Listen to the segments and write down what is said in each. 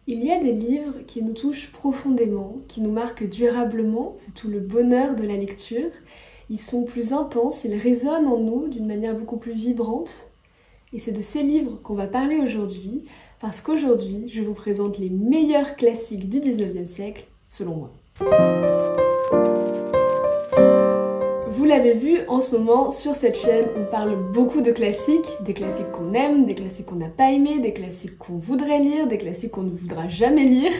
Il y a des livres qui nous touchent profondément, qui nous marquent durablement, c'est tout le bonheur de la lecture. Ils sont plus intenses, ils résonnent en nous d'une manière beaucoup plus vibrante. Et c'est de ces livres qu'on va parler aujourd'hui, parce qu'aujourd'hui, je vous présente les meilleurs classiques du 19e siècle, selon moi. Vous l'avez vu, en ce moment, sur cette chaîne, on parle beaucoup de classiques, des classiques qu'on aime, des classiques qu'on n'a pas aimés, des classiques qu'on voudrait lire, des classiques qu'on ne voudra jamais lire.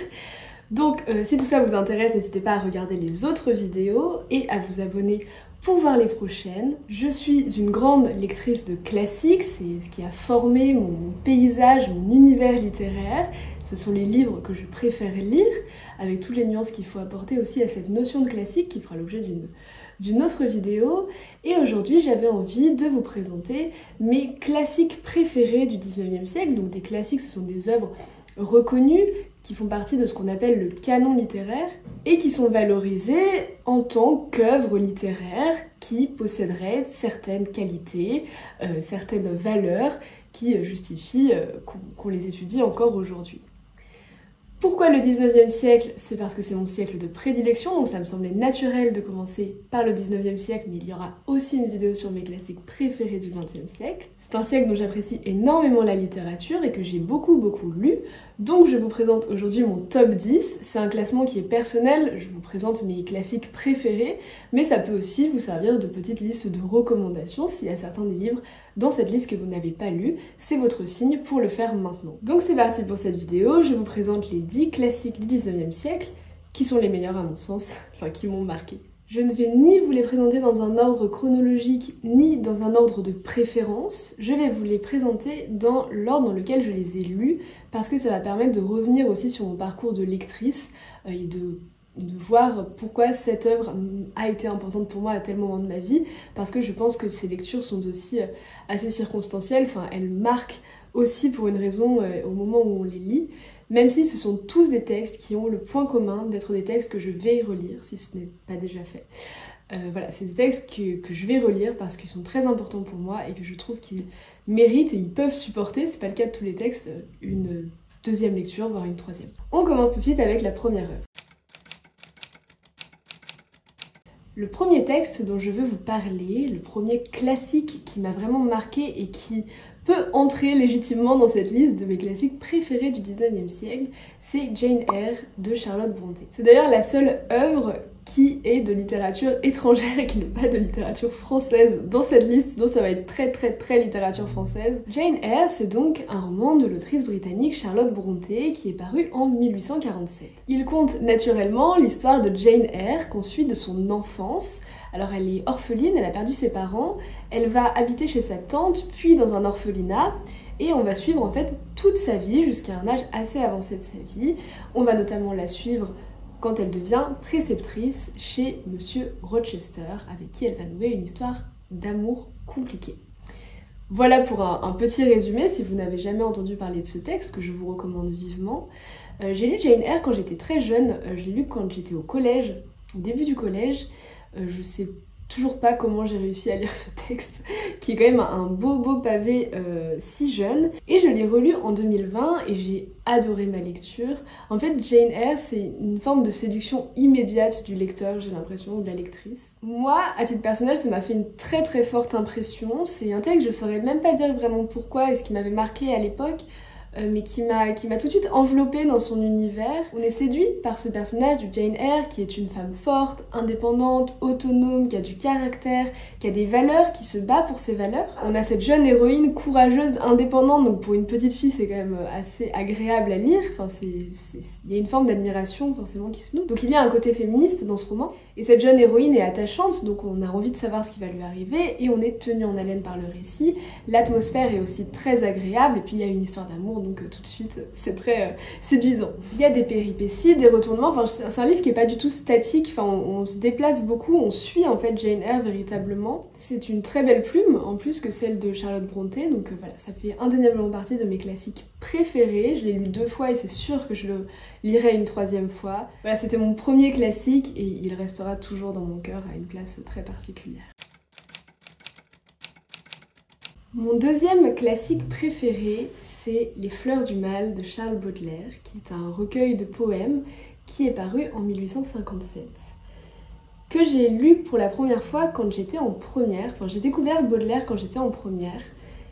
Donc, si tout ça vous intéresse, n'hésitez pas à regarder les autres vidéos et à vous abonner pour voir les prochaines. Je suis une grande lectrice de classiques, c'est ce qui a formé mon paysage, mon univers littéraire. Ce sont les livres que je préfère lire, avec toutes les nuances qu'il faut apporter aussi à cette notion de classique qui fera l'objet d'une autre vidéo. Et aujourd'hui, j'avais envie de vous présenter mes classiques préférés du 19e siècle. Donc des classiques, ce sont des œuvres reconnues qui font partie de ce qu'on appelle le canon littéraire et qui sont valorisées en tant qu'œuvres littéraires qui posséderaient certaines qualités, certaines valeurs qui justifient qu'on les étudie encore aujourd'hui. Pourquoi le 19e siècle? C'est parce que c'est mon siècle de prédilection, donc ça me semblait naturel de commencer par le 19e siècle, mais il y aura aussi une vidéo sur mes classiques préférés du 20e siècle. C'est un siècle dont j'apprécie énormément la littérature et que j'ai beaucoup lu, donc je vous présente aujourd'hui mon top 10. C'est un classement qui est personnel, je vous présente mes classiques préférés, mais ça peut aussi vous servir de petite liste de recommandations s'il y a certains des livres dans cette liste que vous n'avez pas lu, c'est votre signe pour le faire maintenant. Donc c'est parti pour cette vidéo, je vous présente les 10 classiques du 19e siècle, qui sont les meilleurs à mon sens, enfin qui m'ont marqué. Je ne vais ni vous les présenter dans un ordre chronologique, ni dans un ordre de préférence, je vais vous les présenter dans l'ordre dans lequel je les ai lus, parce que ça va permettre de revenir aussi sur mon parcours de lectrice, et de voir pourquoi cette œuvre a été importante pour moi à tel moment de ma vie, parce que je pense que ces lectures sont aussi assez circonstancielles, enfin elles marquent aussi pour une raison au moment où on les lit, même si ce sont tous des textes qui ont le point commun d'être des textes que je vais relire, si ce n'est pas déjà fait. Voilà, c'est des textes que je vais relire parce qu'ils sont très importants pour moi et que je trouve qu'ils méritent et ils peuvent supporter, c'est pas le cas de tous les textes, une deuxième lecture, voire une troisième. On commence tout de suite avec la première œuvre. Le premier texte dont je veux vous parler, le premier classique qui m'a vraiment marqué et qui peut entrer légitimement dans cette liste de mes classiques préférés du 19e siècle, c'est Jane Eyre de Charlotte Brontë. C'est d'ailleurs la seule œuvre qui est de littérature étrangère et qui n'est pas de littérature française dans cette liste, donc ça va être très littérature française. Jane Eyre, c'est donc un roman de l'autrice britannique Charlotte Brontë qui est paru en 1847. Il conte naturellement l'histoire de Jane Eyre qu'on suit de son enfance. Alors elle est orpheline, elle a perdu ses parents, elle va habiter chez sa tante, puis dans un orphelinat, et on va suivre en fait toute sa vie jusqu'à un âge assez avancé de sa vie. On va notamment la suivre quand elle devient préceptrice chez Monsieur Rochester, avec qui elle va nouer une histoire d'amour compliquée. Voilà pour un petit résumé, si vous n'avez jamais entendu parler de ce texte, que je vous recommande vivement. J'ai lu Jane Eyre quand j'étais très jeune, je l'ai lu quand j'étais au collège, au début du collège. Je sais toujours pas comment j'ai réussi à lire ce texte, qui est quand même un beau pavé si jeune. Et je l'ai relu en 2020 et j'ai adoré ma lecture. En fait, Jane Eyre, c'est une forme de séduction immédiate du lecteur, j'ai l'impression, ou de la lectrice. Moi, à titre personnel, ça m'a fait une très forte impression. C'est un texte, je saurais même pas dire vraiment pourquoi et ce qui m'avait marqué à l'époque, mais qui m'a tout de suite enveloppée dans son univers. On est séduit par ce personnage de Jane Eyre qui est une femme forte, indépendante, autonome, qui a du caractère, qui a des valeurs, qui se bat pour ses valeurs. On a cette jeune héroïne courageuse, indépendante, donc pour une petite fille c'est quand même assez agréable à lire, enfin il y a une forme d'admiration forcément qui se noue. Donc il y a un côté féministe dans ce roman, et cette jeune héroïne est attachante, donc on a envie de savoir ce qui va lui arriver, et on est tenu en haleine par le récit. L'atmosphère est aussi très agréable, et puis il y a une histoire d'amour, donc tout de suite c'est très séduisant. Il y a des péripéties, des retournements, enfin c'est un livre qui est pas du tout statique, enfin on se déplace beaucoup, on suit en fait Jane Eyre véritablement. C'est une très belle plume en plus que celle de Charlotte Brontë, donc voilà, ça fait indéniablement partie de mes classiques préférés. Je l'ai lu 2 fois et c'est sûr que je le lirai une 3e fois. Voilà, c'était mon premier classique et il restera toujours dans mon cœur à une place très particulière. Mon deuxième classique préféré, c'est Les Fleurs du Mal de Charles Baudelaire, qui est un recueil de poèmes qui est paru en 1857. Que j'ai lu pour la première fois quand j'étais en première, enfin j'ai découvert Baudelaire quand j'étais en première,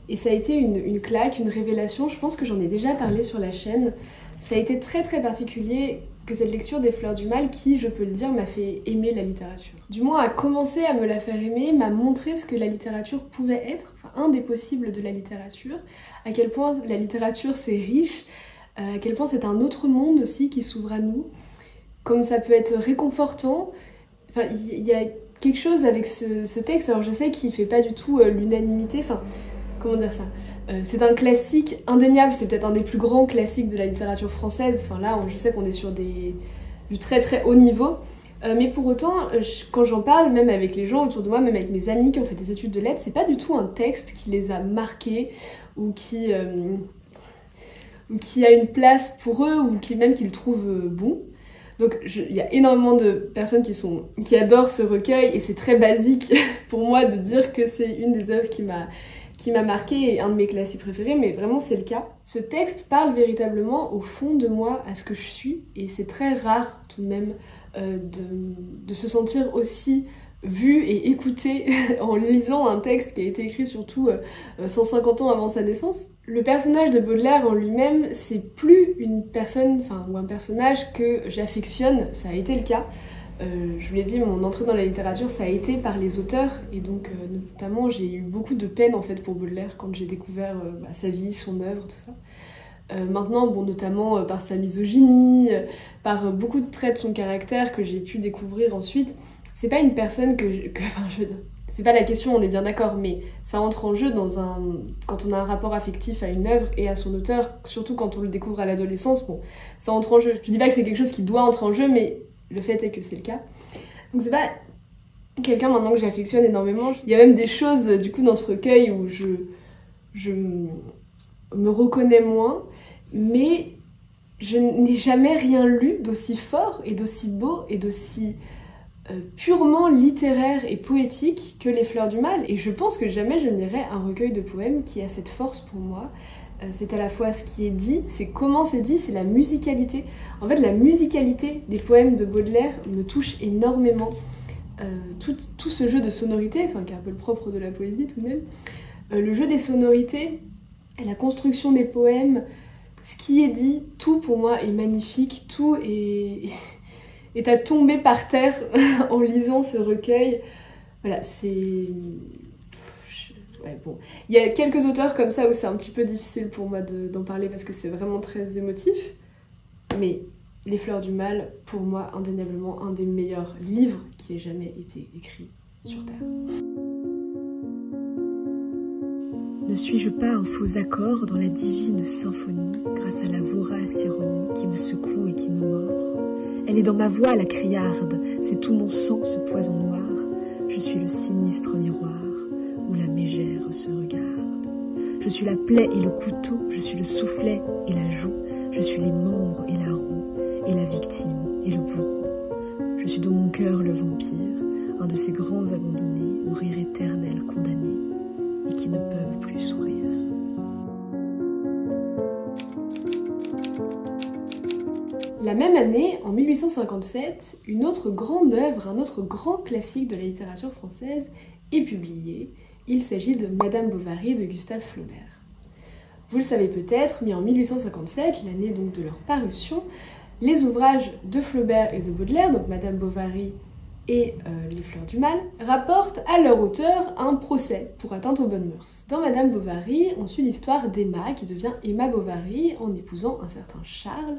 et ça a été une claque, une révélation, je pense que j'en ai déjà parlé sur la chaîne. Ça a été très très particulier que cette lecture des Fleurs du Mal qui, je peux le dire, m'a fait aimer la littérature. Du moins a commencé à me la faire aimer, m'a montré ce que la littérature pouvait être, enfin un des possibles de la littérature, à quel point la littérature c'est riche, à quel point c'est un autre monde aussi qui s'ouvre à nous, comme ça peut être réconfortant. Enfin, il y a quelque chose avec ce texte, alors je sais qu'il fait pas du tout l'unanimité, enfin, comment dire ça, c'est un classique indéniable, c'est peut-être un des plus grands classiques de la littérature française, enfin là, je sais qu'on est sur du très très haut niveau, mais pour autant, quand j'en parle, même avec les gens autour de moi, même avec mes amis qui ont fait des études de lettres, c'est pas du tout un texte qui les a marqués, ou qui a une place pour eux, ou même qu'ils trouvent bon. Donc il y a énormément de personnes qui adorent ce recueil et c'est très basique pour moi de dire que c'est une des œuvres qui m'a marquée et un de mes classiques préférés, mais vraiment c'est le cas. Ce texte parle véritablement au fond de moi, à ce que je suis, et c'est très rare tout de même de se sentir aussi vu et écouté en lisant un texte qui a été écrit surtout 150 ans avant sa naissance. Le personnage de Baudelaire en lui-même, c'est plus une personne, ou un personnage que j'affectionne, ça a été le cas. Je vous l'ai dit, mon entrée dans la littérature, ça a été par les auteurs, et donc notamment j'ai eu beaucoup de peine en fait pour Baudelaire quand j'ai découvert sa vie, son œuvre, tout ça. Maintenant, bon, notamment par sa misogynie, par beaucoup de traits de son caractère que j'ai pu découvrir ensuite. C'est pas une personne c'est pas la question, on est bien d'accord, mais ça entre en jeu quand on a un rapport affectif à une œuvre et à son auteur, surtout quand on le découvre à l'adolescence, bon, ça entre en jeu. Je dis pas que c'est quelque chose qui doit entrer en jeu, mais le fait est que c'est le cas. Donc c'est pas quelqu'un maintenant que j'affectionne énormément. Il y a même des choses, du coup, dans ce recueil où je me reconnais moins, mais je n'ai jamais rien lu d'aussi fort et d'aussi beau et d'aussi purement littéraire et poétique que Les Fleurs du Mal, et je pense que jamais je ne lirai un recueil de poèmes qui a cette force pour moi. C'est à la fois ce qui est dit, c'est comment c'est dit, c'est la musicalité. En fait, la musicalité des poèmes de Baudelaire me touche énormément. Tout ce jeu de sonorités, qui est un peu le propre de la poésie tout de même, le jeu des sonorités, la construction des poèmes, ce qui est dit, tout pour moi est magnifique, tout est à tomber par terre en lisant ce recueil. Voilà, c'est... Ouais, bon. Il y a quelques auteurs comme ça où c'est un petit peu difficile pour moi d'en parler parce que c'est vraiment très émotif. Mais Les Fleurs du Mal, pour moi, indéniablement, un des meilleurs livres qui ait jamais été écrit sur Terre. Ne suis-je pas un faux accord dans la divine symphonie, grâce à la vorace ironie qui me secoue et qui me mord? Elle est dans ma voix la criarde, c'est tout mon sang ce poison noir. Je suis le sinistre miroir où la mégère se regarde. Je suis la plaie et le couteau, je suis le soufflet et la joue, je suis les membres et la roue, et la victime et le bourreau. Je suis dans mon cœur le vampire, un de ces grands abandonnés au rire éternel condamné, et qui ne peuvent plus sourire. La même année, en 1857, une autre grande œuvre, un autre grand classique de la littérature française est publié. Il s'agit de Madame Bovary de Gustave Flaubert. Vous le savez peut-être, mais en 1857, l'année donc de leur parution, les ouvrages de Flaubert et de Baudelaire, donc Madame Bovary et Les Fleurs du Mal, rapportent à leur auteur un procès pour atteinte aux bonnes mœurs. Dans Madame Bovary, on suit l'histoire d'Emma qui devient Emma Bovary en épousant un certain Charles.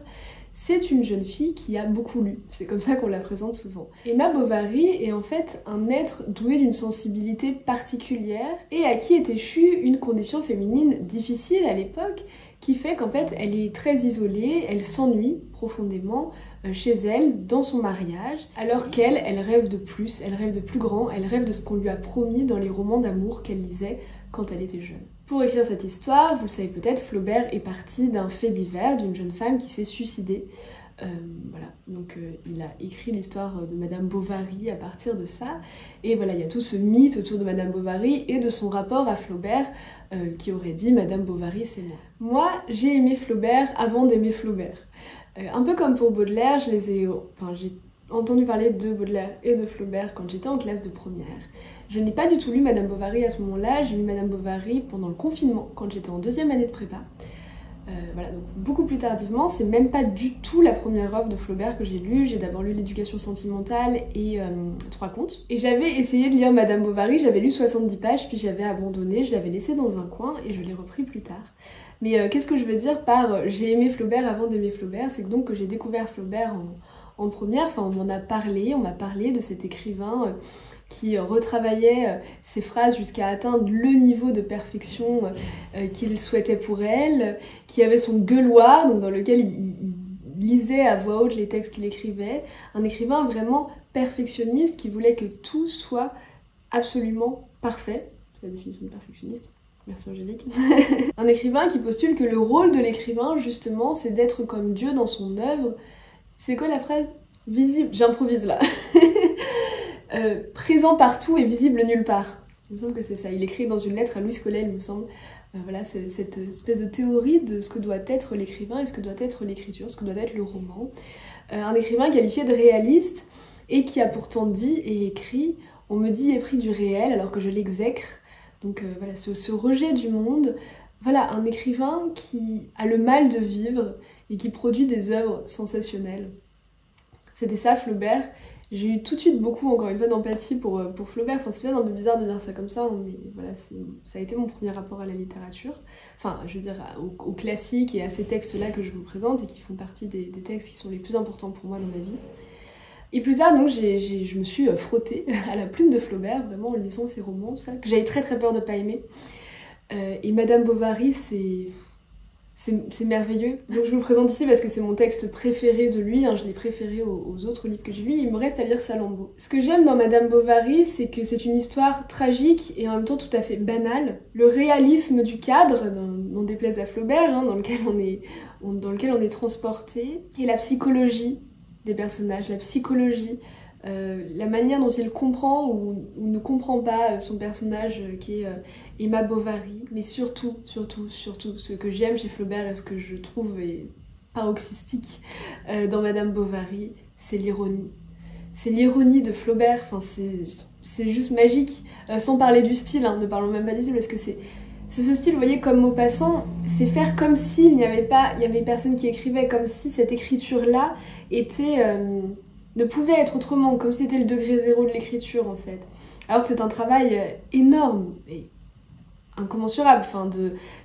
C'est une jeune fille qui a beaucoup lu, c'est comme ça qu'on la présente souvent. Emma Bovary est en fait un être doué d'une sensibilité particulière et à qui est échue une condition féminine difficile à l'époque qui fait qu'en fait elle est très isolée, elle s'ennuie profondément chez elle, dans son mariage, alors elle rêve de plus, elle rêve de plus grand, elle rêve de ce qu'on lui a promis dans les romans d'amour qu'elle lisait quand elle était jeune. Pour écrire cette histoire, vous le savez peut-être, Flaubert est parti d'un fait divers d'une jeune femme qui s'est suicidée Voilà, donc il a écrit l'histoire de Madame Bovary à partir de ça. Et voilà, il y a tout ce mythe autour de Madame Bovary et de son rapport à Flaubert, qui aurait dit Madame Bovary c'est moi. Moi, j'ai aimé Flaubert avant d'aimer Flaubert. Un peu comme pour Baudelaire, j'ai entendu parler de Baudelaire et de Flaubert quand j'étais en classe de première. Je n'ai pas du tout lu Madame Bovary à ce moment-là, j'ai lu Madame Bovary pendant le confinement, quand j'étais en 2e année de prépa. Voilà, donc beaucoup plus tardivement, c'est même pas du tout la première œuvre de Flaubert que j'ai lue. J'ai d'abord lu L'éducation sentimentale et Trois contes. Et j'avais essayé de lire Madame Bovary, j'avais lu 70 pages, puis j'avais abandonné, je l'avais laissé dans un coin et je l'ai repris plus tard. Mais qu'est-ce que je veux dire par j'ai aimé Flaubert avant d'aimer Flaubert? C'est donc que j'ai découvert Flaubert en première, enfin on m'a parlé de cet écrivain qui retravaillait ses phrases jusqu'à atteindre le niveau de perfection qu'il souhaitait pour elle, qui avait son gueuloir, donc dans lequel il lisait à voix haute les textes qu'il écrivait, un écrivain vraiment perfectionniste qui voulait que tout soit absolument parfait, c'est la définition de perfectionniste. Merci Angélique. Un écrivain qui postule que le rôle de l'écrivain, justement, c'est d'être comme Dieu dans son œuvre. C'est quoi la phrase? Visible, j'improvise là. Présent partout et visible nulle part. Il me semble que c'est ça. Il écrit dans une lettre à Louis Collet, il me semble. Voilà, c'est cette espèce de théorie de ce que doit être l'écrivain et ce que doit être l'écriture, ce que doit être le roman. Un écrivain qualifié de réaliste et qui a pourtant dit et écrit « On me dit épris du réel alors que je l'exècre ». Donc voilà, ce rejet du monde. Voilà, un écrivain qui a le mal de vivre et qui produit des œuvres sensationnelles. C'était ça Flaubert. J'ai eu tout de suite beaucoup, encore une fois, d'empathie pour Flaubert. Enfin, c'est peut-être un peu bizarre de dire ça comme ça, mais voilà, ça a été mon premier rapport à la littérature. Enfin, je veux dire, aux classiques et à ces textes-là que je vous présente et qui font partie des textes qui sont les plus importants pour moi dans ma vie. Et plus tard, donc, je me suis frottée à la plume de Flaubert, vraiment en lisant ses romans, tout ça, que j'avais très très peur de pas aimer. Et Madame Bovary, c'est merveilleux. Donc je vous le présente ici parce que c'est mon texte préféré de lui, hein, je l'ai préféré aux autres livres que j'ai lus, il me reste à lire Salammbô. Ce que j'aime dans Madame Bovary, c'est que c'est une histoire tragique et en même temps tout à fait banale. Le réalisme du cadre, n'en déplaise à Flaubert, hein, dans lequel on est transporté, et la psychologie des personnages, la psychologie, la manière dont il comprend ou ne comprend pas son personnage qui est Emma Bovary, mais surtout, ce que j'aime chez Flaubert et ce que je trouve est paroxystique dans Madame Bovary, c'est l'ironie. C'est l'ironie de Flaubert, enfin c'est juste magique, sans parler du style, hein, ne parlons même pas du style parce que c'est ce style, vous voyez, comme Maupassant, c'est faire comme s'il n'y avait pas, il y avait personne qui écrivait, comme si cette écriture-là était... ne pouvait être autrement, comme si c'était le degré zéro de l'écriture en fait. Alors que c'est un travail énorme et incommensurable, enfin,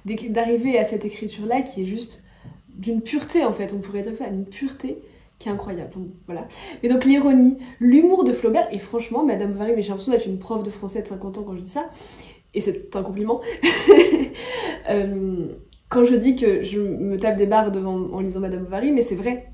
d'arriver à cette écriture-là qui est juste d'une pureté en fait, on pourrait dire ça, une pureté qui est incroyable. Donc, voilà. Mais donc l'ironie, l'humour de Flaubert, et franchement, Madame Bovary, mais j'ai l'impression d'être une prof de français de 50 ans quand je dis ça, et c'est un compliment. Quand je dis que je me tape des barres en lisant Madame Bovary, mais c'est vrai.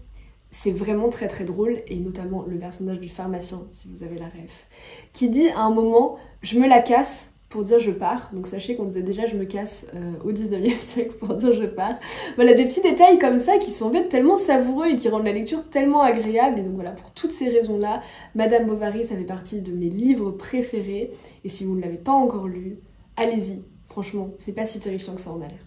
C'est vraiment très très drôle, et notamment le personnage du pharmacien, si vous avez la ref, qui dit à un moment « je me la casse » pour dire « je pars ». Donc sachez qu'on disait déjà « je me casse » au 19e siècle pour dire « je pars ». Voilà, des petits détails comme ça qui sont en fait tellement savoureux et qui rendent la lecture tellement agréable. Et donc voilà, pour toutes ces raisons-là, Madame Bovary, ça fait partie de mes livres préférés. Et si vous ne l'avez pas encore lu, allez-y. Franchement, c'est pas si terrifiant que ça en a l'air.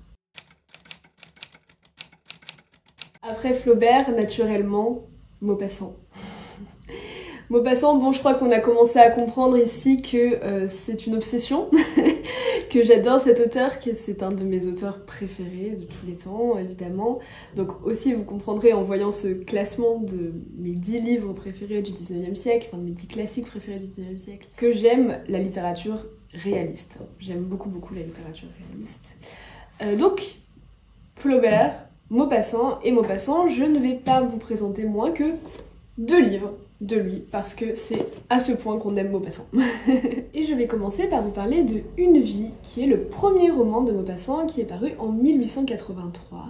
Après Flaubert, naturellement, Maupassant. Maupassant, bon, je crois qu'on a commencé à comprendre ici que c'est une obsession, que j'adore cet auteur, que c'est un de mes auteurs préférés de tous les temps, évidemment. Donc aussi, vous comprendrez en voyant ce classement de mes 10 livres préférés du 19e siècle, enfin de mes 10 classiques préférés du 19e siècle, que j'aime la littérature réaliste. J'aime beaucoup la littérature réaliste. Donc, Flaubert, Maupassant, et Maupassant, je ne vais pas vous présenter moins que 2 livres de lui, parce que c'est à ce point qu'on aime Maupassant. Et je vais commencer par vous parler de Une vie, qui est le premier roman de Maupassant, qui est paru en 1883.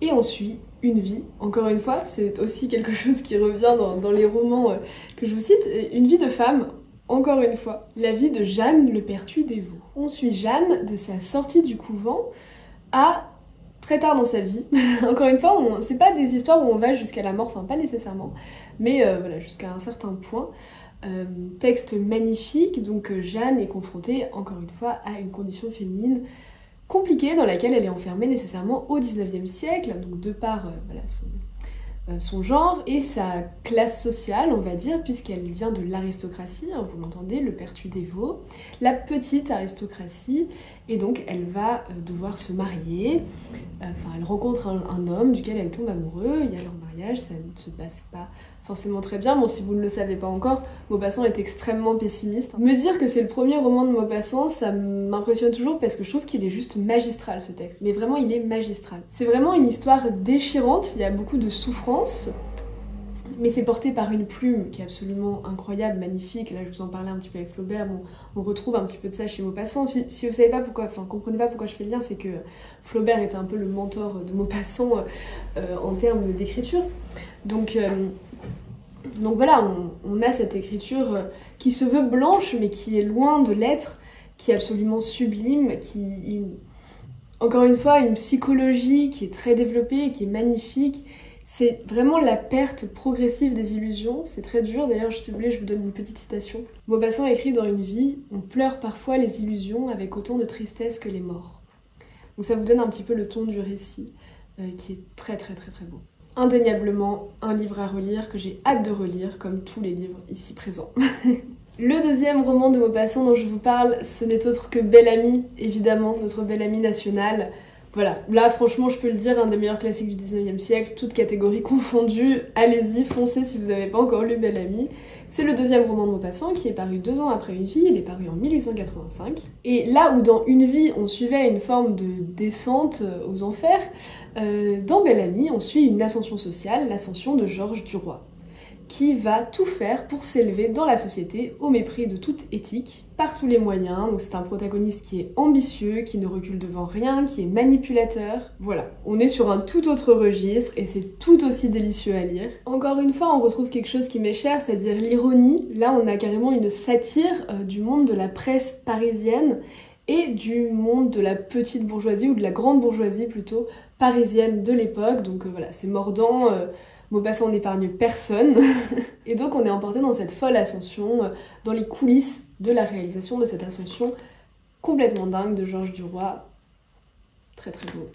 Et ensuite, Une vie, encore une fois, c'est aussi quelque chose qui revient dans les romans que je vous cite, Une vie de femme, encore une fois, la vie de Jeanne Le Pertuis des Vaux. On suit Jeanne de sa sortie du couvent à très tard dans sa vie. Encore une fois, c'est pas des histoires où on va jusqu'à la mort, enfin pas nécessairement, mais voilà, jusqu'à un certain point. Texte magnifique, donc Jeanne est confrontée encore une fois à une condition féminine compliquée dans laquelle elle est enfermée nécessairement au 19e siècle, donc de par voilà, son genre et sa classe sociale, on va dire, puisqu'elle vient de l'aristocratie, hein, vous l'entendez, le pertu dévot, la petite aristocratie, et donc elle va devoir se marier, elle rencontre un homme duquel elle tombe amoureuse, il y a leur mariage, ça ne se passe pas forcément très bien. Bon, si vous ne le savez pas encore, Maupassant est extrêmement pessimiste. Me dire que c'est le premier roman de Maupassant, ça m'impressionne toujours parce que je trouve qu'il est juste magistral ce texte. Mais vraiment, il est magistral. C'est vraiment une histoire déchirante, il y a beaucoup de souffrance, mais c'est porté par une plume qui est absolument incroyable, magnifique. Là, je vous en parlais un petit peu avec Flaubert, bon, on retrouve un petit peu de ça chez Maupassant. Si vous savez pas pourquoi, enfin, comprenez pas pourquoi je fais le lien, c'est que Flaubert était un peu le mentor de Maupassant en termes d'écriture. Donc voilà, on a cette écriture qui se veut blanche, mais qui est loin de l'être, qui est absolument sublime, encore une fois, une psychologie qui est très développée, qui est magnifique. C'est vraiment la perte progressive des illusions, c'est très dur. D'ailleurs, si vous voulez, je vous donne une petite citation. Maupassant écrit dans Une vie, on pleure parfois les illusions avec autant de tristesse que les morts. Donc ça vous donne un petit peu le ton du récit, qui est très très très très beau. Indéniablement un livre à relire que j'ai hâte de relire, comme tous les livres ici présents. Le deuxième roman de Maupassant dont je vous parle, ce n'est autre que Bel-Ami, évidemment, notre Bel-Ami national. Voilà, là franchement je peux le dire, un des meilleurs classiques du 19e siècle, toutes catégories confondues, allez-y, foncez si vous n'avez pas encore lu Bel-Ami. C'est le deuxième roman de Maupassant qui est paru 2 ans après Une vie, il est paru en 1885. Et là où dans Une vie on suivait une forme de descente aux enfers, dans Bel-Ami on suit une ascension sociale, l'ascension de Georges Duroy, qui va tout faire pour s'élever dans la société au mépris de toute éthique, par tous les moyens. Donc c'est un protagoniste qui est ambitieux, qui ne recule devant rien, qui est manipulateur. Voilà, on est sur un tout autre registre et c'est tout aussi délicieux à lire. Encore une fois, on retrouve quelque chose qui m'est cher, c'est-à-dire l'ironie. Là, on a carrément une satire du monde de la presse parisienne et du monde de la petite bourgeoisie, ou de la grande bourgeoisie plutôt, parisienne de l'époque. Donc voilà, c'est mordant. Maupassant n'épargne personne, et donc on est emporté dans cette folle ascension, dans les coulisses de la réalisation de cette ascension complètement dingue de Georges Duroy. Très très beau,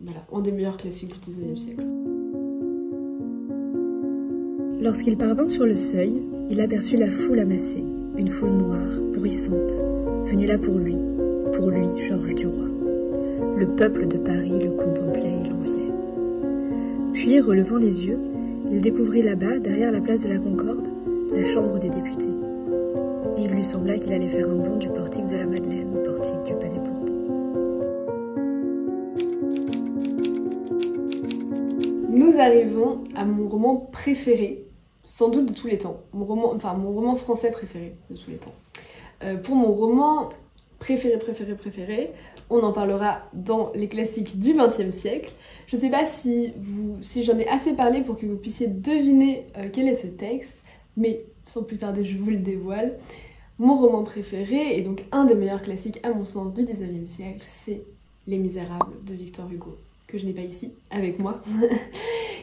voilà, un des meilleurs classiques du 19e siècle. Lorsqu'il parvint sur le seuil, il aperçut la foule amassée, une foule noire, bruissante, venue là pour lui, Georges Duroy. Le peuple de Paris le contemplait et l'enviait. Puis, relevant les yeux, il découvrit là-bas, derrière la place de la Concorde, la chambre des députés. Et il lui sembla qu'il allait faire un bond du portique de la Madeleine au portique du Palais Bourbon. Nous arrivons à mon roman préféré, sans doute de tous les temps. Mon roman français préféré de tous les temps. Pour mon roman préféré, on en parlera dans les classiques du XXe siècle. Je ne sais pas si j'en ai assez parlé pour que vous puissiez deviner quel est ce texte, mais sans plus tarder, je vous le dévoile. Mon roman préféré, et donc un des meilleurs classiques à mon sens du XIXe siècle, c'est Les Misérables de Victor Hugo, que je n'ai pas ici avec moi,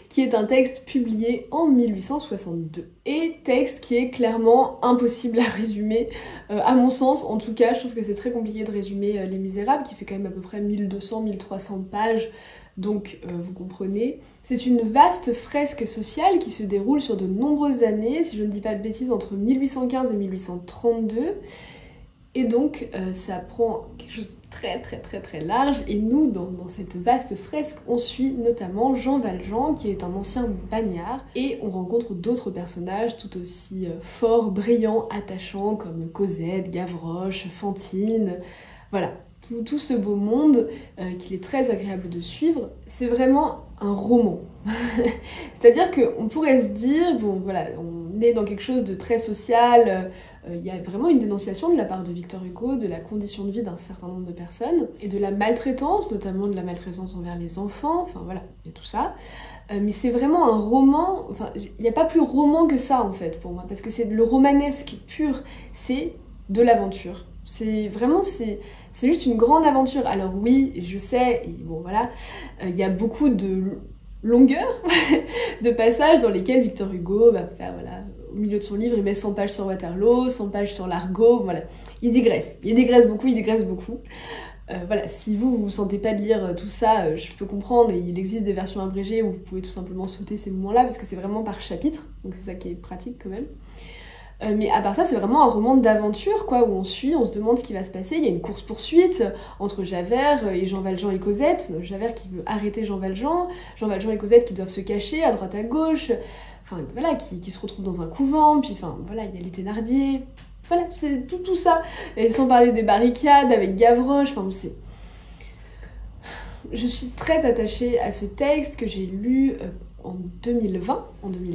qui est un texte publié en 1862. Et texte qui est clairement impossible à résumer, à mon sens en tout cas. Je trouve que c'est très compliqué de résumer Les Misérables, qui fait quand même à peu près 1200-1300 pages, donc vous comprenez. C'est une vaste fresque sociale qui se déroule sur de nombreuses années, si je ne dis pas de bêtises, entre 1815 et 1832. Et donc ça prend quelque chose de très large, et nous, dans cette vaste fresque, on suit notamment Jean Valjean, qui est un ancien bagnard, et on rencontre d'autres personnages tout aussi forts, brillants, attachants, comme Cosette, Gavroche, Fantine, voilà. Tout ce beau monde qu'il est très agréable de suivre. C'est vraiment un roman. C'est-à-dire qu'on pourrait se dire, bon voilà, on est dans quelque chose de très social, il y a vraiment une dénonciation de la part de Victor Hugo de la condition de vie d'un certain nombre de personnes, et de la maltraitance, notamment de la maltraitance envers les enfants, enfin voilà, il y a tout ça. Mais c'est vraiment un roman, enfin il n'y a pas plus roman que ça en fait pour moi, parce que c'est le romanesque pur, c'est de l'aventure. C'est vraiment, c'est juste une grande aventure. Alors oui, je sais, et bon voilà, il y a beaucoup de longueur de passages dans lesquels Victor Hugo va faire, voilà, au milieu de son livre, il met 100 pages sur Waterloo, 100 pages sur l'Argot, voilà. Il digresse beaucoup. Voilà, si vous sentez pas de lire tout ça, je peux comprendre, et il existe des versions abrégées où vous pouvez tout simplement sauter ces moments-là, parce que c'est vraiment par chapitre, donc c'est ça qui est pratique quand même. Mais à part ça, c'est vraiment un roman d'aventure, quoi, où on suit, on se demande ce qui va se passer. Il y a une course-poursuite entre Javert et Jean Valjean et Cosette. Javert qui veut arrêter Jean Valjean et Cosette qui doivent se cacher à droite à gauche. Enfin, voilà, qui se retrouvent dans un couvent, puis enfin, voilà, il y a les Thénardier. Voilà, c'est tout ça. Et sans parler des barricades avec Gavroche, enfin, c'est... Je suis très attachée à ce texte que j'ai lu en 2020,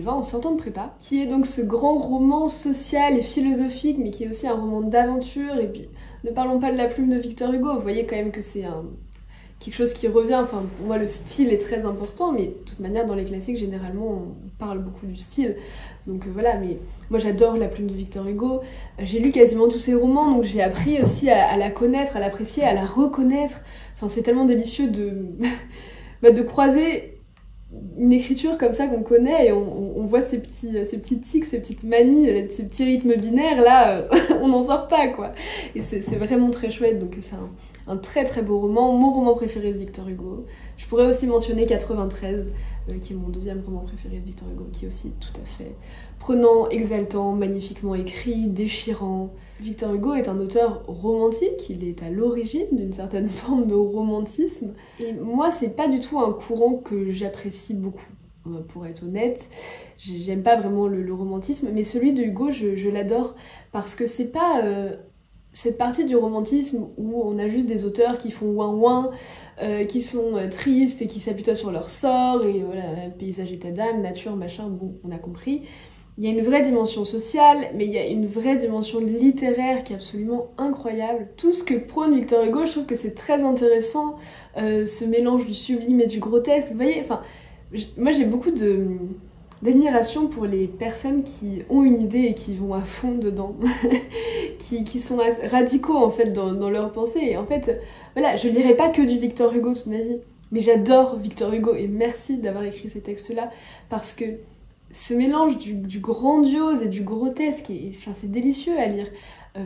en sortant de prépa, qui est donc ce grand roman social et philosophique, mais qui est aussi un roman d'aventure. Et puis, ne parlons pas de la plume de Victor Hugo, vous voyez quand même que c'est quelque chose qui revient. Enfin, pour moi, le style est très important, mais de toute manière, dans les classiques, généralement, on parle beaucoup du style. Donc voilà, mais moi, j'adore la plume de Victor Hugo. J'ai lu quasiment tous ses romans, donc j'ai appris aussi à la connaître, à l'apprécier, à la reconnaître. Enfin, c'est tellement délicieux de croiser une écriture comme ça qu'on connaît, et on voit ces petits tics, ces petites manies, ces petits rythmes binaires, là, on n'en sort pas, quoi. Et c'est vraiment très chouette, donc c'est un très très beau roman, mon roman préféré de Victor Hugo. Je pourrais aussi mentionner 93, qui est mon deuxième roman préféré de Victor Hugo, qui est aussi tout à fait prenant, exaltant, magnifiquement écrit, déchirant. Victor Hugo est un auteur romantique, il est à l'origine d'une certaine forme de romantisme. Et moi, c'est pas du tout un courant que j'apprécie beaucoup, pour être honnête. J'aime pas vraiment le romantisme, mais celui de Hugo, je l'adore, parce que c'est pas... cette partie du romantisme où on a juste des auteurs qui font ouin-ouin, qui sont tristes et qui s'apitoient sur leur sort, et voilà, paysage état d'âme, nature, machin, bon, on a compris. Il y a une vraie dimension sociale, mais il y a une vraie dimension littéraire qui est absolument incroyable. Tout ce que prône Victor Hugo, je trouve que c'est très intéressant, ce mélange du sublime et du grotesque. Vous voyez, enfin, moi j'ai beaucoup d'admiration pour les personnes qui ont une idée et qui vont à fond dedans, qui sont radicaux en fait dans leur pensée. Et en fait, voilà, je lirai pas que du Victor Hugo toute ma vie, mais j'adore Victor Hugo, et merci d'avoir écrit ces textes-là, parce que ce mélange du grandiose et du grotesque, enfin, c'est délicieux à lire.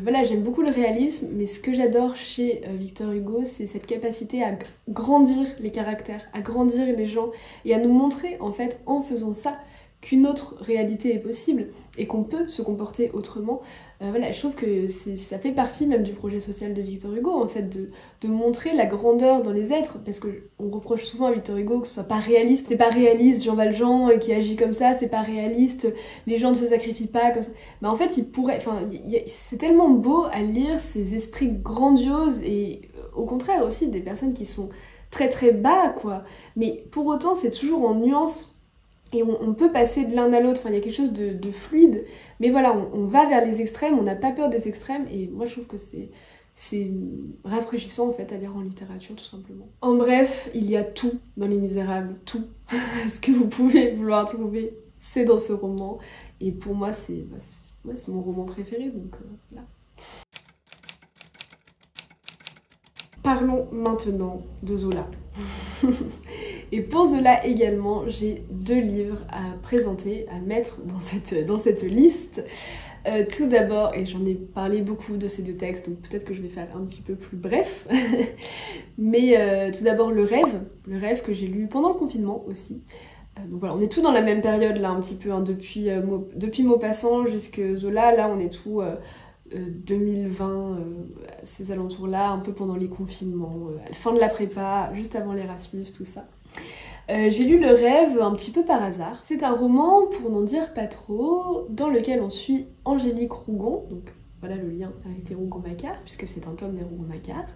Voilà, j'aime beaucoup le réalisme, mais ce que j'adore chez Victor Hugo, c'est cette capacité à grandir les caractères, à grandir les gens, et à nous montrer, en fait, en faisant ça, qu'une autre réalité est possible, et qu'on peut se comporter autrement. Voilà, je trouve que ça fait partie même du projet social de Victor Hugo, en fait, de montrer la grandeur dans les êtres, parce qu'on reproche souvent à Victor Hugo que ce soit pas réaliste. C'est pas réaliste, Jean Valjean qui agit comme ça, c'est pas réaliste, les gens ne se sacrifient pas comme ça. Mais en fait, il pourrait... Enfin, c'est tellement beau à lire ces esprits grandioses, et au contraire aussi des personnes qui sont très très bas, quoi. Mais pour autant, c'est toujours en nuance. Et on peut passer de l'un à l'autre, enfin, il y a quelque chose de fluide, mais voilà, on va vers les extrêmes, on n'a pas peur des extrêmes, et moi je trouve que c'est rafraîchissant en fait à lire en littérature tout simplement. En bref, il y a tout dans Les Misérables, tout. Ce que vous pouvez vouloir trouver, c'est dans ce roman, et pour moi c'est mon roman préféré, donc voilà. Parlons maintenant de Zola. Et pour Zola également, j'ai 2 livres à présenter, à mettre dans cette liste. Tout d'abord, et j'en ai parlé beaucoup de ces 2 textes, donc peut-être que je vais faire un petit peu plus bref, mais tout d'abord Le Rêve que j'ai lu pendant le confinement aussi. Donc voilà, on est tout dans la même période là un petit peu, hein, depuis Maupassant jusque Zola, là on est tout 2020, ces alentours-là, un peu pendant les confinements, à la fin de la prépa, juste avant l'Erasmus, tout ça. J'ai lu Le Rêve un petit peu par hasard. C'est un roman, pour n'en dire pas trop, dans lequel on suit Angélique Rougon, donc voilà le lien avec les Rougon-Macquart, puisque c'est un tome des Rougon-Macquart.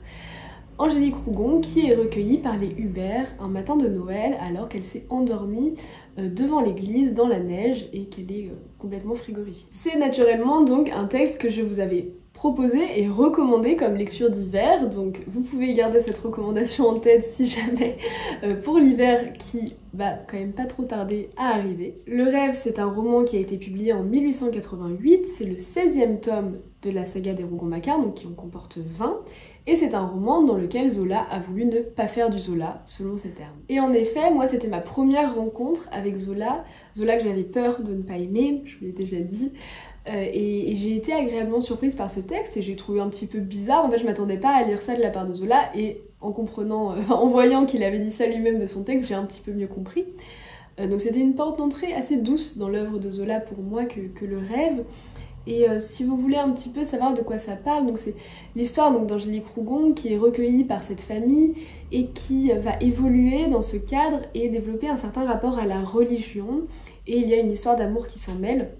Angélique Rougon qui est recueillie par les Hubert un matin de Noël alors qu'elle s'est endormie devant l'église dans la neige et qu'elle est complètement frigorifiée. C'est naturellement donc un texte que je vous avais proposé et recommandé comme lecture d'hiver, donc vous pouvez garder cette recommandation en tête si jamais pour l'hiver qui va quand même pas trop tarder à arriver. Le Rêve, c'est un roman qui a été publié en 1888, c'est le 16e tome de la saga des Rougon-Macquart, donc qui en comporte 20, et c'est un roman dans lequel Zola a voulu ne pas faire du Zola, selon ses termes. Et en effet, moi c'était ma première rencontre avec Zola, Zola que j'avais peur de ne pas aimer, je vous l'ai déjà dit, et j'ai été agréablement surprise par ce texte et j'ai trouvé un petit peu bizarre, en fait je m'attendais pas à lire ça de la part de Zola, et en comprenant, en voyant qu'il avait dit ça lui-même de son texte, j'ai un petit peu mieux compris. Donc c'était une porte d'entrée assez douce dans l'œuvre de Zola pour moi que Le Rêve. Et si vous voulez un petit peu savoir de quoi ça parle, donc c'est l'histoire d'Angélique Rougon qui est recueillie par cette famille et qui va évoluer dans ce cadre et développer un certain rapport à la religion. Et il y a une histoire d'amour qui s'en mêle.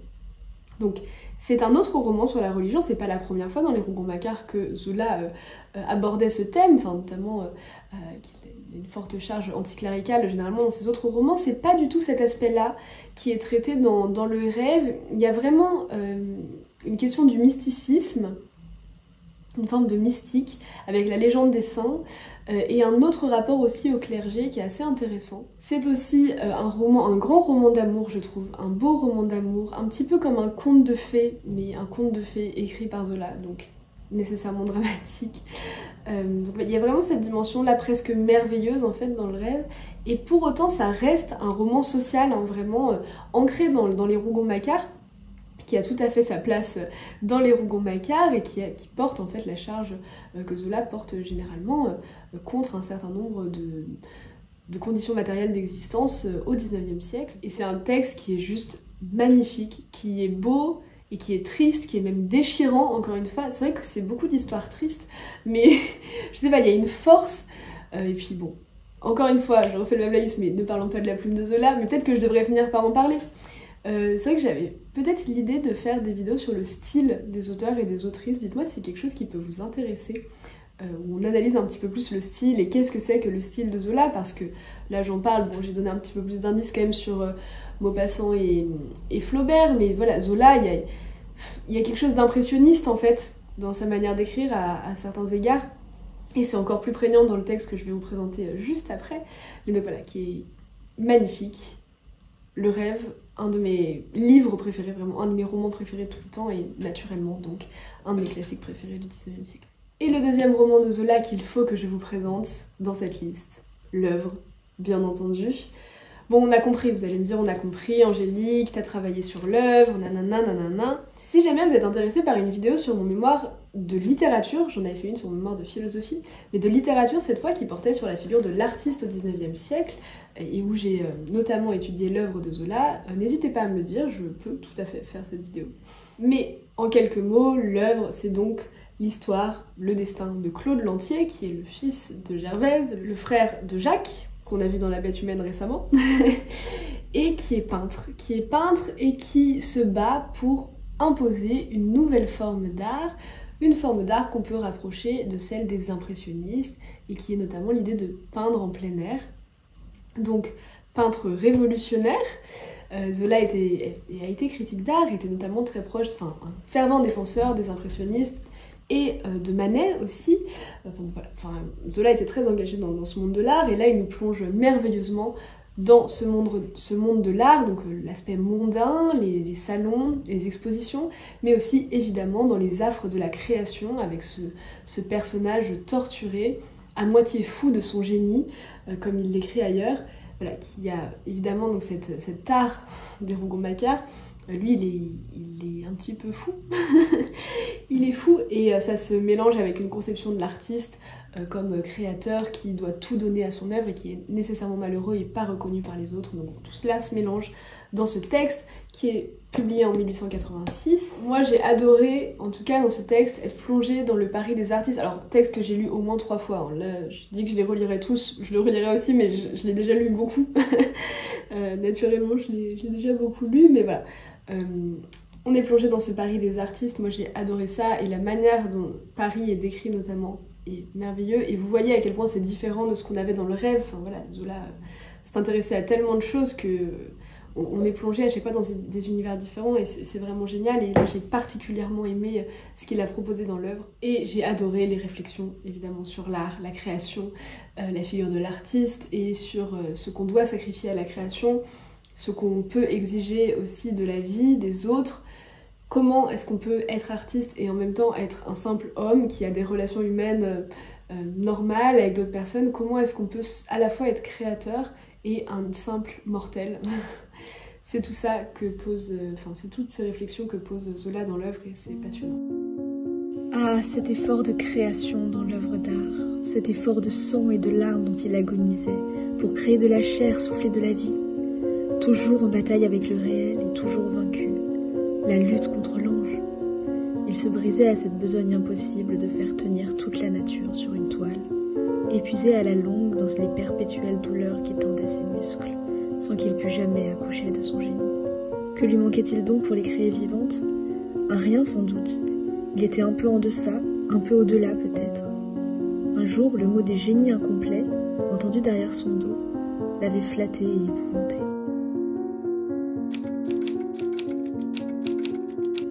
Donc c'est un autre roman sur la religion, c'est pas la première fois dans les Rougon-Macquart que Zola abordait ce thème, enfin notamment qu'il a une forte charge anticléricale généralement dans ses autres romans, c'est pas du tout cet aspect-là qui est traité dans Le Rêve. Il y a vraiment une question du mysticisme, une forme de mystique avec la légende des saints, et un autre rapport aussi au clergé qui est assez intéressant. C'est aussi un grand roman d'amour, je trouve, un beau roman d'amour, un petit peu comme un conte de fées, mais un conte de fées écrit par Zola, donc nécessairement dramatique. Donc il y a vraiment cette dimension-là presque merveilleuse en fait dans Le Rêve, et pour autant ça reste un roman social, hein, vraiment ancré dans les Rougon-Macquart, qui a tout à fait sa place dans les Rougon-Macquart et qui porte en fait la charge que Zola porte généralement contre un certain nombre de conditions matérielles d'existence au XIXe siècle. Et c'est un texte qui est juste magnifique, qui est beau et qui est triste, qui est même déchirant, encore une fois. C'est vrai que c'est beaucoup d'histoires tristes, mais je sais pas, il y a une force, et puis bon, encore une fois, je refais le même laïsme, mais ne parlons pas de la plume de Zola, mais peut-être que je devrais finir par en parler. C'est vrai que j'avais peut-être l'idée de faire des vidéos sur le style des auteurs et des autrices. Dites-moi si c'est quelque chose qui peut vous intéresser, où on analyse un petit peu plus le style et qu'est-ce que c'est que le style de Zola, parce que là j'en parle, bon j'ai donné un petit peu plus d'indices quand même sur Maupassant et Flaubert, mais voilà, Zola, il y a quelque chose d'impressionniste en fait dans sa manière d'écrire à certains égards, et c'est encore plus prégnant dans le texte que je vais vous présenter juste après, mais donc voilà, qui est magnifique. Le Rêve, un de mes livres préférés, vraiment un de mes romans préférés de tout le temps, et naturellement donc un de mes classiques préférés du XIXe siècle. Et le deuxième roman de Zola qu'il faut que je vous présente dans cette liste, L'Œuvre, bien entendu. Bon, on a compris, vous allez me dire, on a compris, Angélique, t'as travaillé sur l'œuvre, nanana, nanana. Si jamais vous êtes intéressé par une vidéo sur mon mémoire de littérature, j'en avais fait une sur mon mémoire de philosophie, mais de littérature cette fois qui portait sur la figure de l'artiste au XIXe siècle, et où j'ai notamment étudié l'œuvre de Zola, n'hésitez pas à me le dire, je peux tout à fait faire cette vidéo. Mais en quelques mots, l'œuvre, c'est donc l'histoire, le destin de Claude Lantier, qui est le fils de Gervaise, le frère de Jacques, qu'on a vu dans La Bête humaine récemment, et qui est peintre et qui se bat pour imposer une nouvelle forme d'art, une forme d'art qu'on peut rapprocher de celle des impressionnistes, et qui est notamment l'idée de peindre en plein air. Donc, peintre révolutionnaire, Zola a été critique d'art, était notamment très proche, enfin un fervent défenseur des impressionnistes, et de Manet aussi. Zola était très engagé dans ce monde de l'art, et là il nous plonge merveilleusement dans ce monde de l'art, donc l'aspect mondain, les salons, les expositions, mais aussi évidemment dans les affres de la création, avec ce personnage torturé, à moitié fou de son génie, comme il l'écrit ailleurs, voilà, qui a évidemment donc cet art des Rougon-Macquart. Lui, il est un petit peu fou. Il est fou, et ça se mélange avec une conception de l'artiste comme créateur qui doit tout donner à son œuvre et qui est nécessairement malheureux et pas reconnu par les autres. Donc tout cela se mélange dans ce texte qui est publié en 1886. Moi j'ai adoré, en tout cas dans ce texte, être plongée dans le Paris des artistes. Alors texte que j'ai lu au moins 3 fois, hein. Là je dis que je les relirai tous, je le relirai aussi, mais je l'ai déjà lu beaucoup. Naturellement je l'ai déjà beaucoup lu, mais voilà. On est plongé dans ce Paris des artistes, moi j'ai adoré ça, et la manière dont Paris est décrit notamment est merveilleux, et vous voyez à quel point c'est différent de ce qu'on avait dans Le Rêve. Enfin voilà, Zola s'est intéressé à tellement de choses que on est plongé à chaque fois dans des univers différents et c'est vraiment génial. Et là, j'ai particulièrement aimé ce qu'il a proposé dans l'œuvre. Et j'ai adoré les réflexions, évidemment, sur l'art, la création, la figure de l'artiste et sur ce qu'on doit sacrifier à la création, ce qu'on peut exiger aussi de la vie, des autres. Comment est-ce qu'on peut être artiste et en même temps être un simple homme qui a des relations humaines normales avec d'autres personnes? Comment est-ce qu'on peut à la fois être créateur et un simple mortel? C'est tout ça que pose, c'est toutes ces réflexions que pose Zola dans l'œuvre et c'est passionnant. Ah, cet effort de création dans l'œuvre d'art, cet effort de sang et de larmes dont il agonisait pour créer de la chair, souffler de la vie, toujours en bataille avec le réel et toujours vaincu, la lutte contre l'ange. Il se brisait à cette besogne impossible de faire tenir toute la nature sur une toile, épuisé à la longue dans les perpétuelles douleurs qui tendaient ses muscles, sans qu'il pût jamais accoucher de son génie. Que lui manquait-il donc pour les créer vivantes? Un rien sans doute. Il était un peu en deçà, un peu au-delà peut-être. Un jour, le mot des génies incomplets, entendu derrière son dos, l'avait flatté et épouvanté.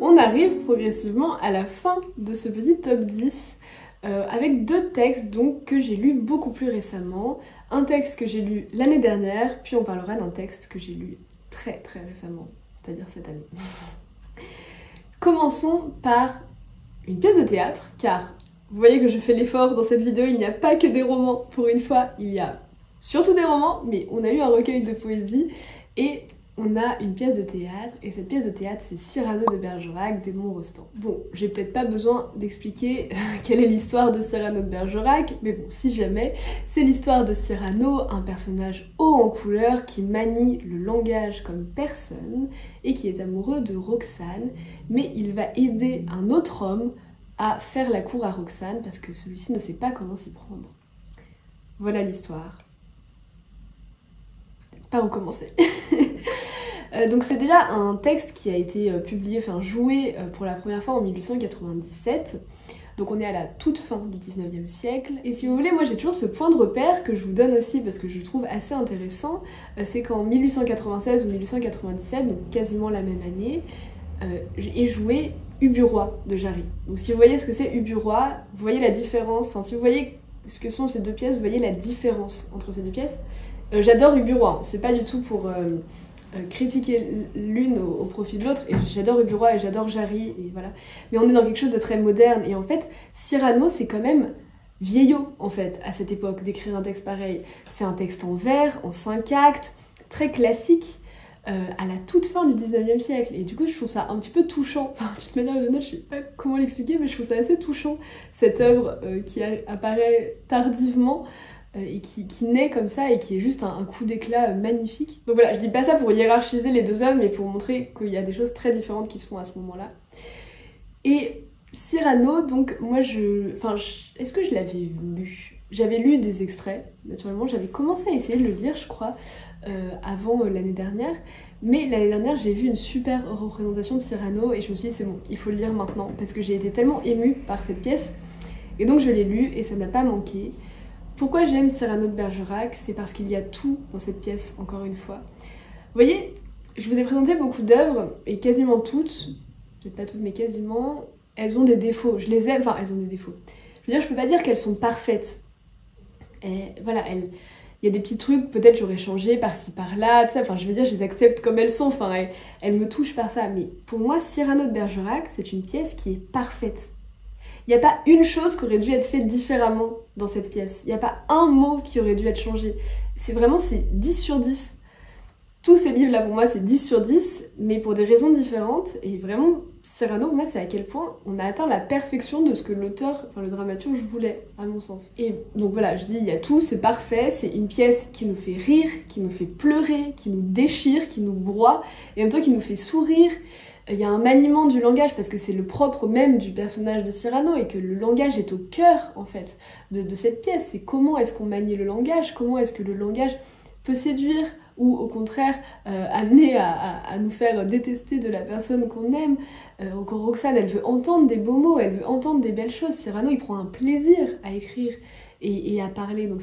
On arrive progressivement à la fin de ce petit top 10 avec deux textes donc, que j'ai lus beaucoup plus récemment. Un texte que j'ai lu l'année dernière, puis on parlera d'un texte que j'ai lu très très récemment, c'est-à-dire cette année. Commençons par une pièce de théâtre, car vous voyez que je fais l'effort dans cette vidéo, il n'y a pas que des romans, pour une fois, il y a surtout des romans, mais on a eu un recueil de poésie, et on a une pièce de théâtre, et cette pièce de théâtre, c'est Cyrano de Bergerac d'Edmond Rostand. Bon, j'ai peut-être pas besoin d'expliquer quelle est l'histoire de Cyrano de Bergerac, mais bon, si jamais, c'est l'histoire de Cyrano, un personnage haut en couleur qui manie le langage comme personne, et qui est amoureux de Roxane, mais il va aider un autre homme à faire la cour à Roxane, parce que celui-ci ne sait pas comment s'y prendre. Voilà l'histoire. Pas où commencer. Donc c'est déjà un texte qui a été publié, joué pour la première fois en 1897. Donc on est à la toute fin du 19e siècle. Et si vous voulez, moi j'ai toujours ce point de repère que je vous donne aussi parce que je le trouve assez intéressant. C'est qu'en 1896 ou 1897, donc quasiment la même année, est joué Ubu-Roi de Jarry. Donc si vous voyez ce que c'est Ubu-Roi, vous voyez la différence, si vous voyez ce que sont ces deux pièces, vous voyez la différence entre ces deux pièces. J'adore Ubu-Roi, c'est pas du tout pour critiquer l'une au profit de l'autre, et j'adore Ubu-Roi et j'adore Jarry, et voilà. Mais on est dans quelque chose de très moderne, et en fait, Cyrano, c'est quand même vieillot, en fait, à cette époque, d'écrire un texte pareil. C'est un texte en vers, en 5 actes, très classique, à la toute fin du 19e siècle, et du coup, je trouve ça un petit peu touchant. De toute manière, je sais pas comment l'expliquer, mais je trouve ça assez touchant, cette œuvre qui apparaît tardivement, et qui naît comme ça et qui est juste un coup d'éclat magnifique. Donc voilà, je dis pas ça pour hiérarchiser les deux œuvres, mais pour montrer qu'il y a des choses très différentes qui se font à ce moment-là. Et Cyrano, donc moi est-ce que je l'avais lu? J'avais lu des extraits, naturellement, j'avais commencé à essayer de le lire, je crois, avant l'année dernière, mais l'année dernière j'ai vu une super représentation de Cyrano et je me suis dit c'est bon, il faut le lire maintenant, parce que j'ai été tellement émue par cette pièce, et donc je l'ai lu et ça n'a pas manqué. Pourquoi j'aime Cyrano de Bergerac? C'est parce qu'il y a tout dans cette pièce, encore une fois. Vous voyez, je vous ai présenté beaucoup d'œuvres, et quasiment toutes, peut-être pas toutes, mais quasiment, elles ont des défauts. Je les aime, elles ont des défauts. Je veux dire, je peux pas dire qu'elles sont parfaites. Et voilà, il y a des petits trucs, peut-être j'aurais changé par-ci, par-là, je veux dire, je les accepte comme elles sont, elles me touchent par ça. Mais pour moi, Cyrano de Bergerac, c'est une pièce qui est parfaite. Il n'y a pas une chose qui aurait dû être faite différemment dans cette pièce. Il n'y a pas un mot qui aurait dû être changé. C'est 10 sur 10. Tous ces livres-là, pour moi, c'est 10 sur 10, mais pour des raisons différentes. Et vraiment, Cyrano, moi, c'est à quel point on a atteint la perfection de ce que l'auteur, le dramaturge voulait, à mon sens. Et donc voilà, je dis, il y a tout, c'est parfait. C'est une pièce qui nous fait rire, qui nous fait pleurer, qui nous déchire, qui nous broie, et en même temps qui nous fait sourire. Il y a un maniement du langage parce que c'est le propre même du personnage de Cyrano et que le langage est au cœur en fait de cette pièce. C'est comment est-ce qu'on manie le langage, comment est-ce que le langage peut séduire ou au contraire amener à nous faire détester de la personne qu'on aime. Roxane, elle veut entendre des beaux mots, elle veut entendre des belles choses. Cyrano, il prend un plaisir à écrire et à parler, donc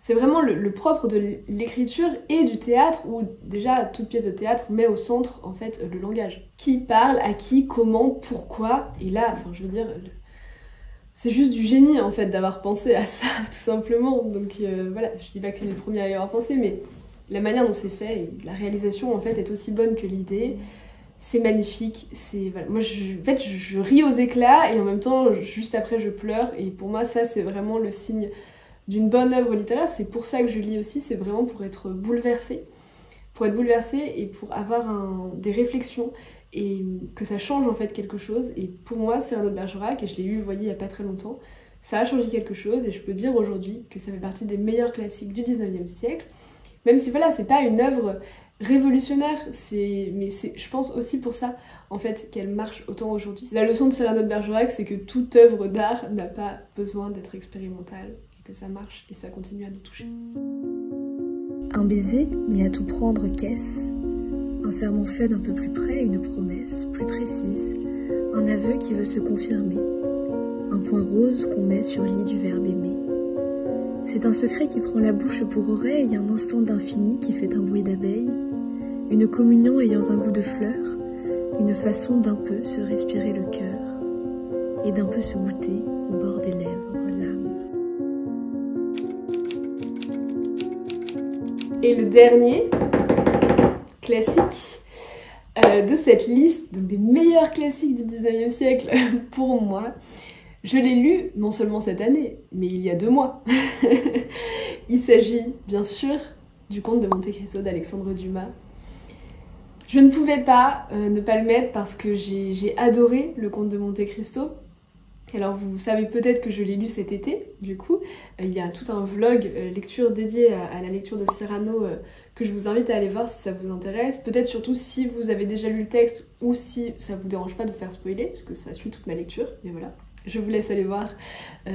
C'est vraiment le propre de l'écriture et du théâtre, où déjà toute pièce de théâtre met au centre en fait le langage. Qui parle, à qui, comment, pourquoi, et là, enfin je veux dire, c'est juste du génie en fait d'avoir pensé à ça, tout simplement. Donc voilà, je dis pas que c'est le premier à y avoir pensé, mais la manière dont c'est fait, et la réalisation en fait est aussi bonne que l'idée. C'est magnifique, voilà. Moi je ris aux éclats et en même temps juste après je pleure, et pour moi ça c'est vraiment le signe d'une bonne œuvre littéraire. C'est pour ça que je lis aussi, c'est vraiment pour être bouleversée, et pour avoir des réflexions et que ça change en fait quelque chose. Et pour moi Cyrano de Bergerac, et je l'ai lu, vous voyez, il y a pas très longtemps, ça a changé quelque chose, et je peux dire aujourd'hui que ça fait partie des meilleurs classiques du 19e siècle, même si voilà, c'est pas une œuvre révolutionnaire, mais c'est, je pense aussi pour ça en fait qu'elle marche autant aujourd'hui. La leçon de Cyrano de Bergerac, c'est que toute œuvre d'art n'a pas besoin d'être expérimentale, et que ça marche et ça continue à nous toucher. Un baiser, mais à tout prendre qu'est-ce? Un serment fait d'un peu plus près, une promesse plus précise, un aveu qui veut se confirmer, un point rose qu'on met sur lit du verbe aimer. C'est un secret qui prend la bouche pour oreille, un instant d'infini qui fait un bruit d'abeille, une communion ayant un goût de fleur, une façon d'un peu se respirer le cœur, et d'un peu se goûter au bord des lèvres l'âme. Et le dernier classique de cette liste, donc des meilleurs classiques du 19e siècle pour moi, je l'ai lu non seulement cette année, mais il y a 2 mois. Il s'agit bien sûr du Comte de Monte Cristo d'Alexandre Dumas. Je ne pouvais pas ne pas le mettre parce que j'ai adoré le Comte de Monte Cristo. Alors vous savez peut-être que je l'ai lu cet été, du coup. Il y a tout un vlog lecture dédié à la lecture de Cyrano que je vous invite à aller voir si ça vous intéresse. Peut-être surtout si vous avez déjà lu le texte ou si ça vous dérange pas de vous faire spoiler, parce que ça suit toute ma lecture, mais voilà. Je vous laisse aller voir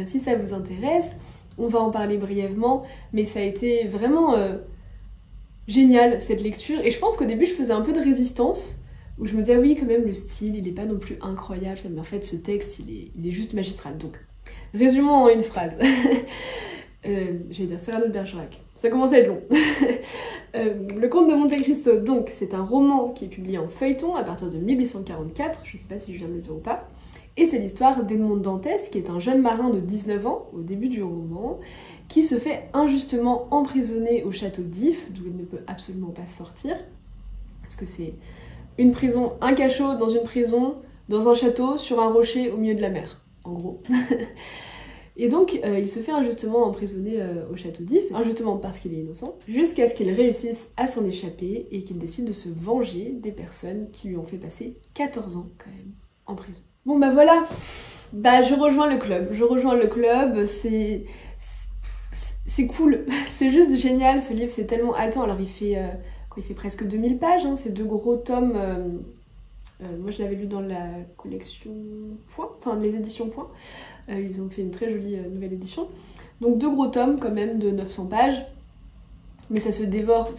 si ça vous intéresse. On va en parler brièvement, mais ça a été vraiment génial cette lecture. Et je pense qu'au début je faisais un peu de résistance, où je me disais oui quand même le style il est pas non plus incroyable, mais en fait ce texte il est juste magistral. Donc résumons en une phrase. Je vais dire Cyrano de Bergerac, ça commence à être long. Le Comte de Monte Cristo, donc c'est un roman qui est publié en feuilleton à partir de 1844, je sais pas si je viens de le dire ou pas. Et c'est l'histoire d'Edmond Dantès, qui est un jeune marin de 19 ans, au début du roman, qui se fait injustement emprisonner au château d'If, d'où il ne peut absolument pas sortir, parce que c'est une prison, un cachot dans une prison, dans un château, sur un rocher au milieu de la mer, en gros. Et donc, il se fait injustement emprisonner au château d'If, injustement parce qu'il est innocent, jusqu'à ce qu'il réussisse à s'en échapper et qu'il décide de se venger des personnes qui lui ont fait passer 14 ans, quand même, en prison. Bon bah voilà, je rejoins le club, c'est cool, c'est juste génial, ce livre c'est tellement haletant. Alors il fait presque 2000 pages, hein, c'est 2 gros tomes, moi je l'avais lu dans la collection Point, enfin les éditions Point, ils ont fait une très jolie nouvelle édition, donc 2 gros tomes quand même de 900 pages. Mais ça se dévore.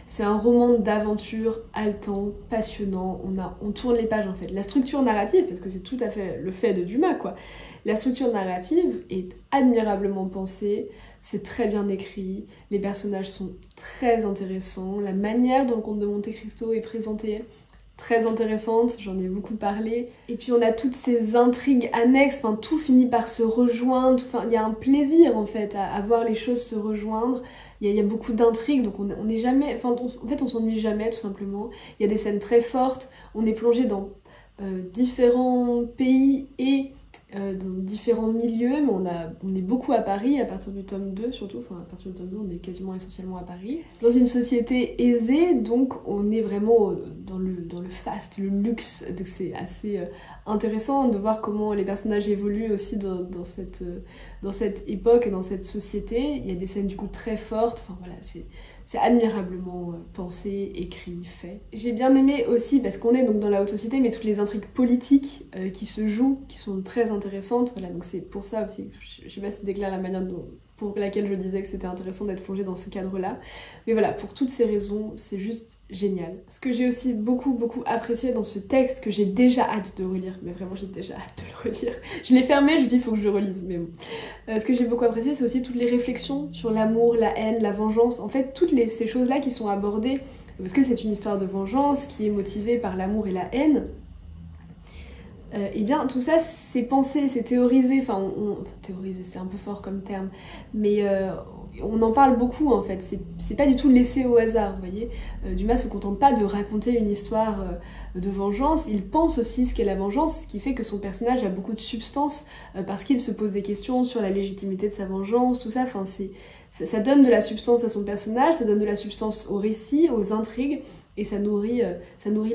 C'est un roman d'aventure haletant, passionnant. On tourne les pages en fait. La structure narrative, parce que c'est tout à fait le fait de Dumas quoi. La structure narrative est admirablement pensée, c'est très bien écrit, les personnages sont très intéressants, la manière dont le Comte de Monte Cristo est présenté, très intéressante, j'en ai beaucoup parlé. Et puis on a toutes ces intrigues annexes, enfin tout finit par se rejoindre, enfin il y a un plaisir en fait à voir les choses se rejoindre. Il y a beaucoup d'intrigues, donc on n'est jamais, en fait on s'ennuie jamais tout simplement. Il y a des scènes très fortes, on est plongé dans différents pays et dans différents milieux, mais on est beaucoup à Paris à partir du tome 2 surtout, enfin à partir du tome 2 on est quasiment essentiellement à Paris. Dans une société aisée, donc on est vraiment dans le faste, le luxe, donc c'est assez intéressant de voir comment les personnages évoluent aussi dans cette époque et dans cette société. Il y a des scènes du coup très fortes, enfin voilà, c'est admirablement pensé, écrit, fait. J'ai bien aimé aussi, parce qu'on est donc dans la haute société, mais toutes les intrigues politiques qui se jouent, qui sont très intéressantes. Voilà, donc c'est pour ça aussi, je sais pas si c'est clair la manière dont pour laquelle je disais que c'était intéressant d'être plongée dans ce cadre-là. Mais voilà, pour toutes ces raisons, c'est juste génial. Ce que j'ai aussi beaucoup apprécié dans ce texte, que j'ai déjà hâte de relire, mais vraiment j'ai déjà hâte de le relire. Je l'ai fermé, je me dis il faut que je le relise, mais bon. Ce que j'ai beaucoup apprécié, c'est aussi toutes les réflexions sur l'amour, la haine, la vengeance. En fait, ces choses-là qui sont abordées, parce que c'est une histoire de vengeance qui est motivée par l'amour et la haine. Et bien tout ça c'est pensé, c'est théorisé, théorisé c'est un peu fort comme terme, mais on en parle beaucoup en fait, c'est pas du tout laissé au hasard, vous voyez. Dumas se contente pas de raconter une histoire de vengeance, il pense aussi ce qu'est la vengeance, ce qui fait que son personnage a beaucoup de substance, parce qu'il se pose des questions sur la légitimité de sa vengeance, tout ça, ça donne de la substance à son personnage, ça donne de la substance au récit, aux intrigues, et ça nourrit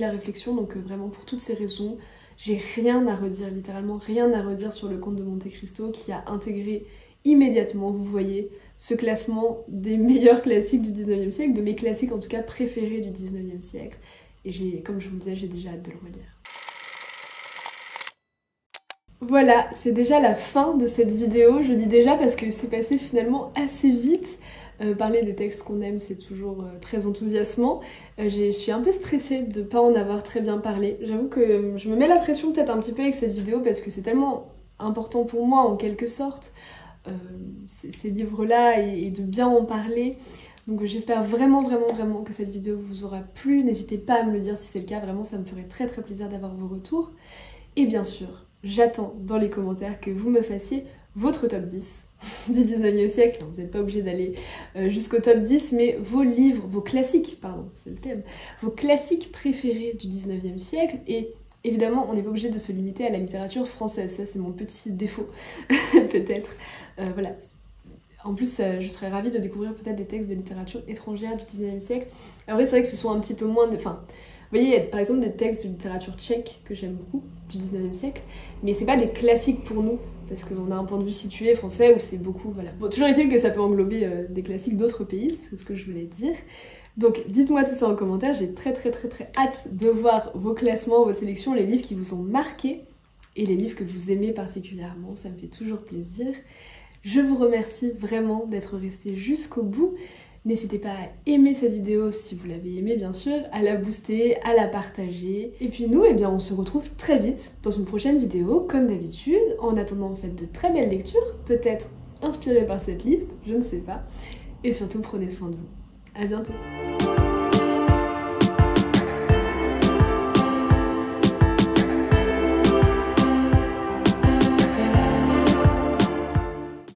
la réflexion, donc vraiment pour toutes ces raisons, j'ai rien à redire, littéralement rien à redire sur le Comte de Monte Cristo qui a intégré immédiatement, vous voyez, ce classement des meilleurs classiques du 19e siècle, de mes classiques en tout cas préférés du 19e siècle. Et comme je vous le disais, j'ai déjà hâte de le relire. Voilà, c'est déjà la fin de cette vidéo, je dis déjà parce que c'est passé finalement assez vite. Parler des textes qu'on aime, c'est toujours très enthousiasmant. Je suis un peu stressée de pas en avoir très bien parlé. J'avoue que je me mets la pression peut-être un petit peu avec cette vidéo parce que c'est tellement important pour moi en quelque sorte, ces livres-là, et de bien en parler. Donc j'espère vraiment que cette vidéo vous aura plu. N'hésitez pas à me le dire si c'est le cas, vraiment ça me ferait très plaisir d'avoir vos retours. Et bien sûr, j'attends dans les commentaires que vous me fassiez votre top 10 du 19e siècle. Vous n'êtes pas obligé d'aller jusqu'au top 10, mais vos livres, vos classiques, pardon, c'est le thème, vos classiques préférés du 19e siècle. Et évidemment, on n'est pas obligé de se limiter à la littérature française, ça c'est mon petit défaut, peut-être. Voilà. En plus, je serais ravie de découvrir peut-être des textes de littérature étrangère du 19e siècle. Après, c'est vrai que ce sont un petit peu moins... Vous voyez, il y a par exemple des textes de littérature tchèque que j'aime beaucoup, du 19e siècle, mais c'est pas des classiques pour nous, parce qu'on a un point de vue situé français où c'est beaucoup, voilà. Bon, toujours est-il que ça peut englober des classiques d'autres pays, c'est ce que je voulais dire. Donc dites-moi tout ça en commentaire, j'ai très hâte de voir vos classements, vos sélections, les livres qui vous ont marqué, et les livres que vous aimez particulièrement, ça me fait toujours plaisir. Je vous remercie vraiment d'être resté jusqu'au bout. N'hésitez pas à aimer cette vidéo si vous l'avez aimée bien sûr, à la booster, à la partager. Et puis nous, on se retrouve très vite dans une prochaine vidéo, comme d'habitude. En attendant, faites de très belles lectures, peut-être inspirées par cette liste, je ne sais pas. Et surtout, prenez soin de vous. À bientôt.